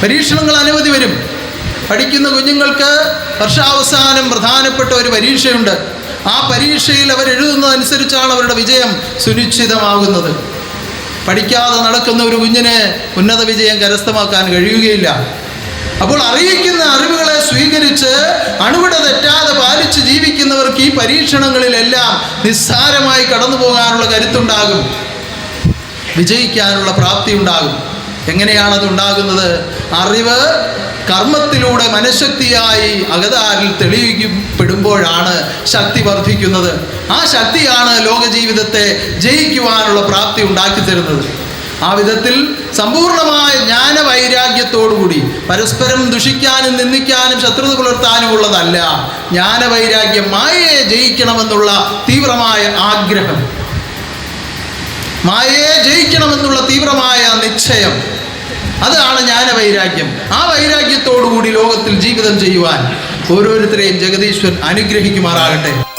പരീക്ഷണങ്ങൾ അനവധി വരും. പഠിക്കുന്ന കുഞ്ഞുങ്ങൾക്ക് വർഷാവസാനം പ്രധാനപ്പെട്ട ഒരു പരീക്ഷയുണ്ട്. ആ പരീക്ഷയിൽ അവരെഴുതുന്നതനുസരിച്ചാണ് അവരുടെ വിജയം സുനിശ്ചിതമാകുന്നത്. പഠിക്കാതെ നടക്കുന്ന ഒരു കുഞ്ഞിന് ഉന്നത വിജയം കരസ്ഥമാക്കാൻ കഴിയുകയില്ല. അപ്പോൾ അറിയിക്കുന്ന അറിവുകളെ സ്വീകരിച്ച് അണുവിട തെറ്റാതെ പാലിച്ച് ജീവിക്കുന്നവർക്ക് ഈ പരീക്ഷണങ്ങളിലെല്ലാം നിസ്സാരമായി കടന്നു പോകാനുള്ള കരുത്തുണ്ടാകും, വിജയിക്കാനുള്ള പ്രാപ്തി ഉണ്ടാകും. എങ്ങനെയാണത് ഉണ്ടാകുന്നത്? അറിവ് കർമ്മത്തിലൂടെ മനഃശക്തിയായി അകതാരിൽ തെളിയിക്കപ്പെടുമ്പോഴാണ് ശക്തി വർദ്ധിക്കുന്നത്. ആ ശക്തിയാണ് ലോകജീവിതത്തെ ജയിക്കുവാനുള്ള പ്രാപ്തി ഉണ്ടാക്കി തരുന്നത്. ആ വിധത്തിൽ സമ്പൂർണമായ ജ്ഞാനവൈരാഗ്യത്തോടുകൂടി പരസ്പരം ദുഷിക്കാനും നിന്ദിക്കാനും ശത്രുത പുലർത്താനുമുള്ളതല്ല. ജ്ഞാനവൈരാഗ്യം, മായയെ ജയിക്കണമെന്നുള്ള തീവ്രമായ ആഗ്രഹം, മായയെ ജയിക്കണമെന്നുള്ള തീവ്രമായ നിശ്ചയം, അതാണ് ജ്ഞാനവൈരാഗ്യം. ആ വൈരാഗ്യത്തോടുകൂടി ലോകത്തിൽ ജീവിതം ചെയ്യുവാൻ ഓരോരുത്തരെയും ജഗദീശ്വരൻ അനുഗ്രഹിക്കുമാറാകട്ടെ.